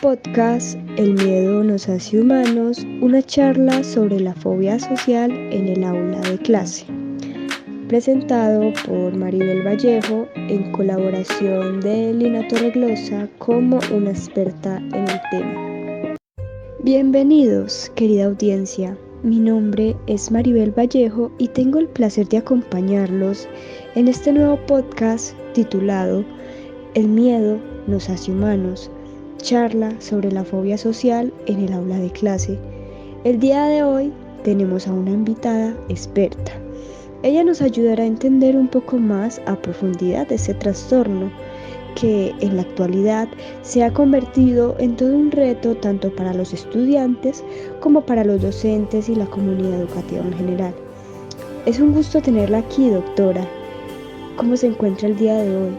podcast El miedo nos hace humanos, una charla sobre la fobia social en el aula de clase, presentado por Maribel Vallejo en colaboración de Lina Torreglosa como una experta en el tema. Bienvenidos, querida audiencia. Mi nombre es Maribel Vallejo y tengo el placer de acompañarlos en este nuevo podcast titulado El miedo nos hace humanos, charla sobre la fobia social en el aula de clase. El día de hoy tenemos a una invitada experta. Ella nos ayudará a entender un poco más a profundidad de ese trastorno que en la actualidad se ha convertido en todo un reto tanto para los estudiantes como para los docentes y la comunidad educativa en general. Es un gusto tenerla aquí, doctora. ¿Cómo se encuentra el día de hoy?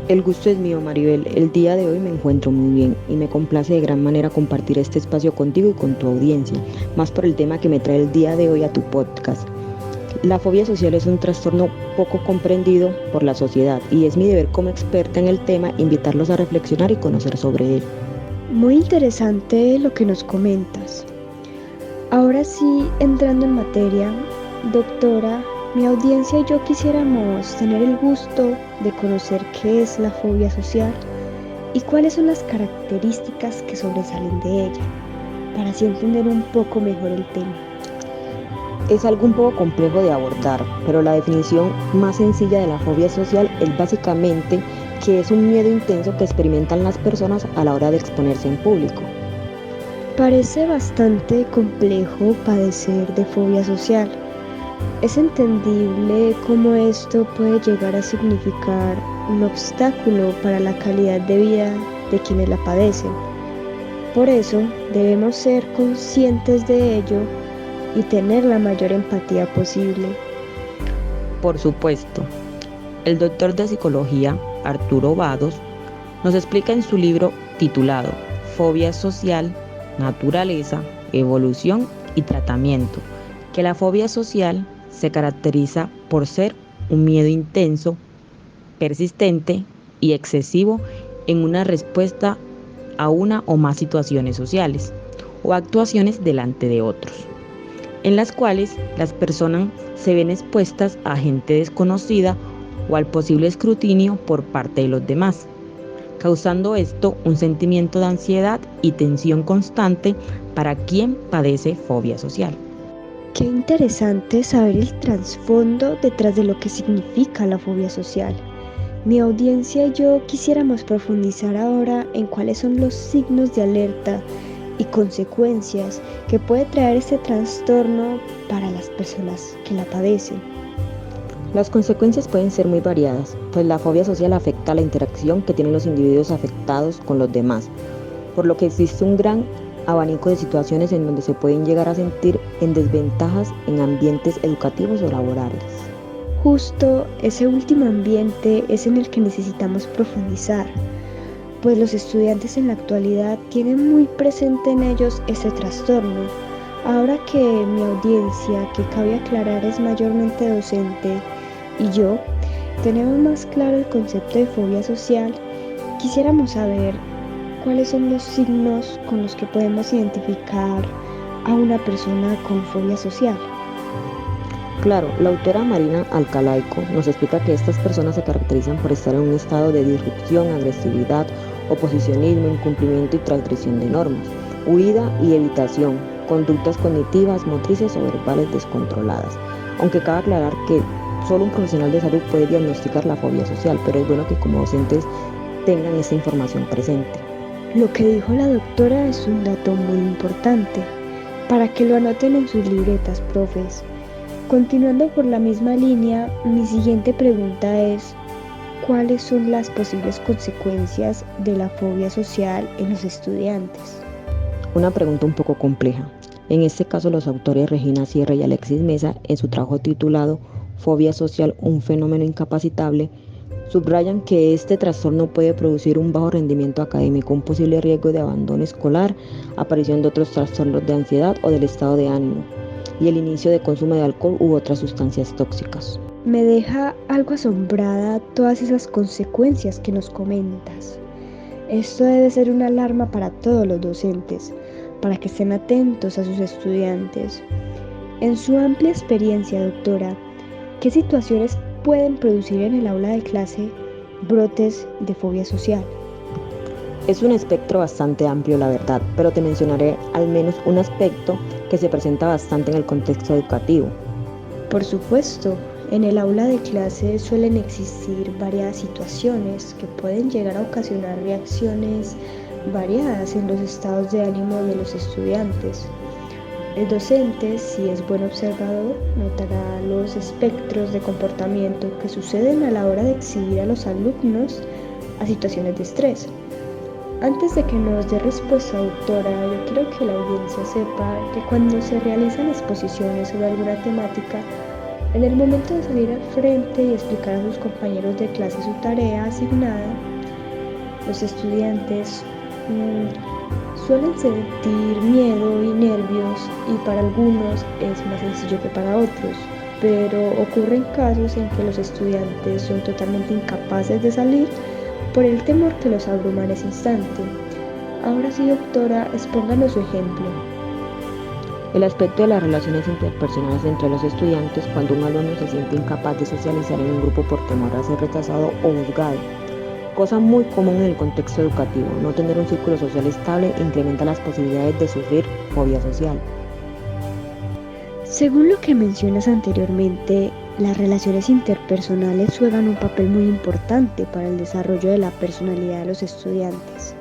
El gusto es mío, Maribel. El día de hoy me encuentro muy bien y me complace de gran manera compartir este espacio contigo y con tu audiencia, más por el tema que me trae el día de hoy a tu podcast. La fobia social es un trastorno poco comprendido por la sociedad y es mi deber como experta en el tema invitarlos a reflexionar y conocer sobre él. Muy interesante lo que nos comentas. Ahora sí, entrando en materia, doctora, mi audiencia y yo quisiéramos tener el gusto de conocer qué es la fobia social y cuáles son las características que sobresalen de ella, para así entender un poco mejor el tema. Es algo un poco complejo de abordar, pero la definición más sencilla de la fobia social es básicamente que es un miedo intenso que experimentan las personas a la hora de exponerse en público. Parece bastante complejo padecer de fobia social. Es entendible cómo esto puede llegar a significar un obstáculo para la calidad de vida de quienes la padecen. Por eso debemos ser conscientes de ello y tener la mayor empatía posible. Por supuesto, el doctor de psicología, Arturo Vados, nos explica en su libro titulado Fobia social, naturaleza, evolución y tratamiento, que la fobia social se caracteriza por ser un miedo intenso, persistente y excesivo en una respuesta a una o más situaciones sociales o actuaciones delante de otros, en las cuales las personas se ven expuestas a gente desconocida o al posible escrutinio por parte de los demás, causando esto un sentimiento de ansiedad y tensión constante para quien padece fobia social. Qué interesante saber el trasfondo detrás de lo que significa la fobia social. Mi audiencia y yo quisiéramos profundizar ahora en cuáles son los signos de alerta y consecuencias que puede traer este trastorno para las personas que la padecen. Las consecuencias pueden ser muy variadas, pues la fobia social afecta la interacción que tienen los individuos afectados con los demás, por lo que existe un gran abanico de situaciones en donde se pueden llegar a sentir en desventajas en ambientes educativos o laborales. Justo ese último ambiente es en el que necesitamos profundizar, pues los estudiantes en la actualidad tienen muy presente en ellos ese trastorno. Ahora que mi audiencia, que cabe aclarar, es mayormente docente, y yo tenemos más claro el concepto de fobia social, quisiéramos saber cuáles son los signos con los que podemos identificar a una persona con fobia social. Claro, la autora Marina Alcalaico nos explica que estas personas se caracterizan por estar en un estado de disrupción, agresividad, oposicionismo, incumplimiento y transgresión de normas, huida y evitación, conductas cognitivas, motrices o verbales descontroladas. Aunque cabe aclarar que solo un profesional de salud puede diagnosticar la fobia social, pero es bueno que como docentes tengan esta información presente. Lo que dijo la doctora es un dato muy importante, para que lo anoten en sus libretas, profes. Continuando por la misma línea, mi siguiente pregunta es: ¿cuáles son las posibles consecuencias de la fobia social en los estudiantes? Una pregunta un poco compleja. En este caso, los autores Regina Sierra y Alexis Mesa, en su trabajo titulado Fobia social, un fenómeno incapacitable, subrayan que este trastorno puede producir un bajo rendimiento académico, un posible riesgo de abandono escolar, aparición de otros trastornos de ansiedad o del estado de ánimo, y el inicio de consumo de alcohol u otras sustancias tóxicas. Me deja algo asombrada todas esas consecuencias que nos comentas. Esto debe ser una alarma para todos los docentes, para que estén atentos a sus estudiantes. En su amplia experiencia, doctora, ¿qué situaciones pueden producir en el aula de clase brotes de fobia social? Es un espectro bastante amplio, la verdad, pero te mencionaré al menos un aspecto que se presenta bastante en el contexto educativo. Por supuesto, en el aula de clase suelen existir variadas situaciones que pueden llegar a ocasionar reacciones variadas en los estados de ánimo de los estudiantes. El docente, si es buen observador, notará los espectros de comportamiento que suceden a la hora de exhibir a los alumnos a situaciones de estrés. Antes de que nos dé respuesta, doctora, yo quiero que la audiencia sepa que cuando se realizan exposiciones sobre alguna temática, en el momento de salir al frente y explicar a sus compañeros de clase su tarea asignada, los estudiantes suelen sentir miedo y nervios, y para algunos es más sencillo que para otros, pero ocurren casos en que los estudiantes son totalmente incapaces de salir por el temor que los abruma en ese instante. Ahora sí, doctora, expónganos su ejemplo. El aspecto de las relaciones interpersonales entre los estudiantes cuando un alumno se siente incapaz de socializar en un grupo por temor a ser rechazado o juzgado. Cosa muy común en el contexto educativo, no tener un círculo social estable incrementa las posibilidades de sufrir fobia social. Según lo que mencionas anteriormente, las relaciones interpersonales juegan un papel muy importante para el desarrollo de la personalidad de los estudiantes.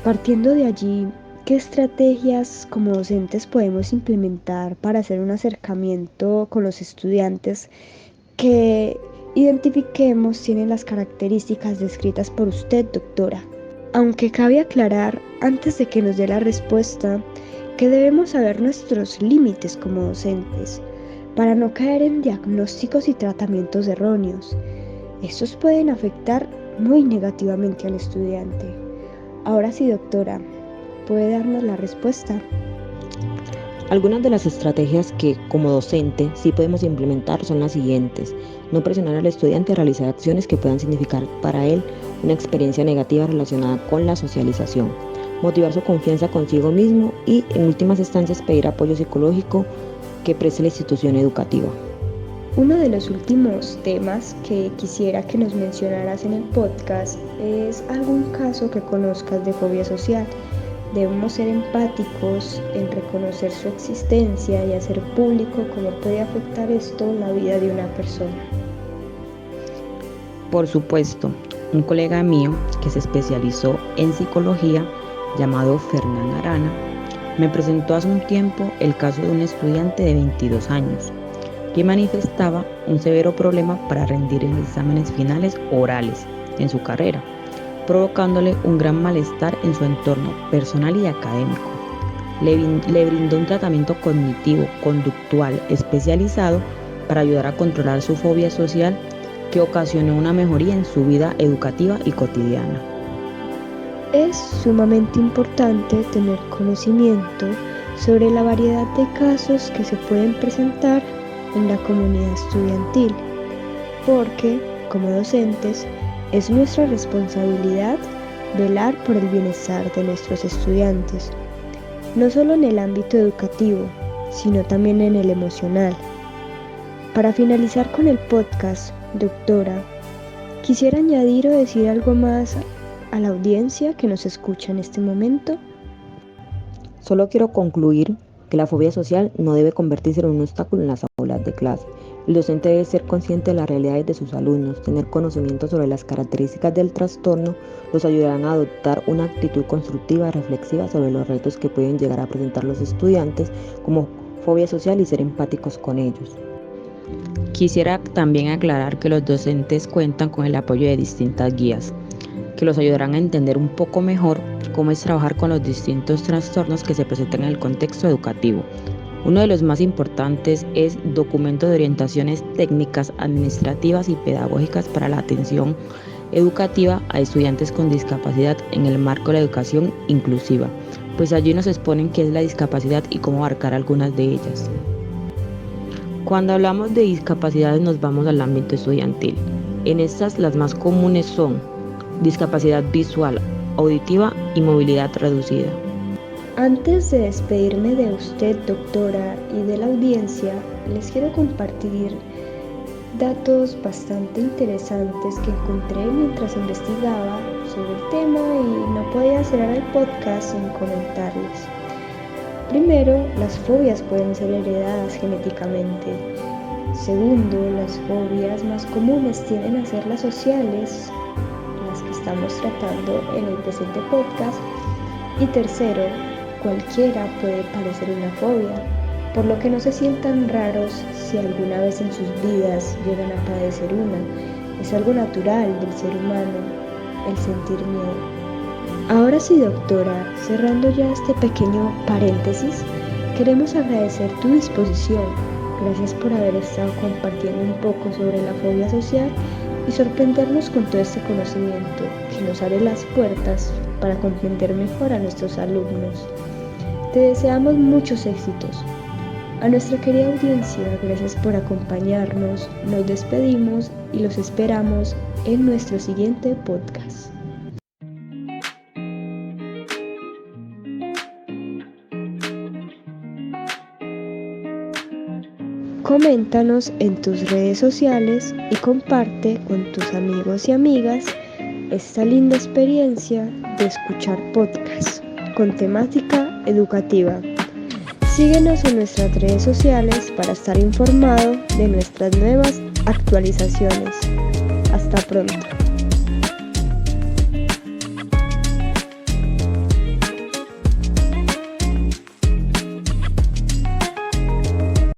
Partiendo de allí, ¿qué estrategias como docentes podemos implementar para hacer un acercamiento con los estudiantes que identifiquemos tienen las características descritas por usted, doctora? Aunque cabe aclarar, antes de que nos dé la respuesta, que debemos saber nuestros límites como docentes para no caer en diagnósticos y tratamientos erróneos. Estos pueden afectar muy negativamente al estudiante. Ahora sí, doctora, ¿puede darnos la respuesta? Algunas de las estrategias que, como docente, sí podemos implementar son las siguientes. No presionar al estudiante a realizar acciones que puedan significar para él una experiencia negativa relacionada con la socialización. Motivar su confianza consigo mismo y, en últimas instancias, pedir apoyo psicológico que preste la institución educativa. Uno de los últimos temas que quisiera que nos mencionaras en el podcast es algún caso que conozcas de fobia social. Debemos ser empáticos en reconocer su existencia y hacer público cómo puede afectar esto la vida de una persona. Por supuesto, un colega mío que se especializó en psicología, llamado Fernán Arana, me presentó hace un tiempo el caso de un estudiante de 22 años que manifestaba un severo problema para rendir en exámenes finales orales en su carrera, provocándole un gran malestar en su entorno personal y académico. Le brindó un tratamiento cognitivo-conductual especializado para ayudar a controlar su fobia social, que ocasionó una mejoría en su vida educativa y cotidiana. Es sumamente importante tener conocimiento sobre la variedad de casos que se pueden presentar en la comunidad estudiantil, porque, como docentes, es nuestra responsabilidad velar por el bienestar de nuestros estudiantes, no solo en el ámbito educativo, sino también en el emocional. Para finalizar con el podcast, doctora, quisiera añadir o decir algo más a la audiencia que nos escucha en este momento. Solo quiero concluir que la fobia social no debe convertirse en un obstáculo en las aulas de clase. El docente debe ser consciente de las realidades de sus alumnos, tener conocimiento sobre las características del trastorno, los ayudarán a adoptar una actitud constructiva, reflexiva sobre los retos que pueden llegar a presentar los estudiantes como fobia social y ser empáticos con ellos. Quisiera también aclarar que los docentes cuentan con el apoyo de distintas guías, que los ayudarán a entender un poco mejor cómo es trabajar con los distintos trastornos que se presentan en el contexto educativo. Uno de los más importantes es documento de orientaciones técnicas, administrativas y pedagógicas para la atención educativa a estudiantes con discapacidad en el marco de la educación inclusiva, pues allí nos exponen qué es la discapacidad y cómo abarcar algunas de ellas. Cuando hablamos de discapacidades nos vamos al ámbito estudiantil. En estas las más comunes son discapacidad visual, auditiva y movilidad reducida. Antes de despedirme de usted, doctora, y de la audiencia, les quiero compartir datos bastante interesantes que encontré mientras investigaba sobre el tema y no podía cerrar el podcast sin comentarles. Primero, las fobias pueden ser heredadas genéticamente. Segundo, las fobias más comunes tienden a ser las sociales, las que estamos tratando en el presente podcast. Y tercero, cualquiera puede padecer una fobia, por lo que no se sientan raros si alguna vez en sus vidas llegan a padecer una. Es algo natural del ser humano el sentir miedo. Ahora sí, doctora, cerrando ya este pequeño paréntesis, queremos agradecer tu disposición. Gracias por haber estado compartiendo un poco sobre la fobia social y sorprendernos con todo este conocimiento que nos abre las puertas para comprender mejor a nuestros alumnos. Te deseamos muchos éxitos. A nuestra querida audiencia, gracias por acompañarnos, nos despedimos y los esperamos en nuestro siguiente podcast. Coméntanos en tus redes sociales y comparte con tus amigos y amigas esta linda experiencia de escuchar podcasts con temática educativa. Síguenos en nuestras redes sociales para estar informado de nuestras nuevas actualizaciones. Hasta pronto.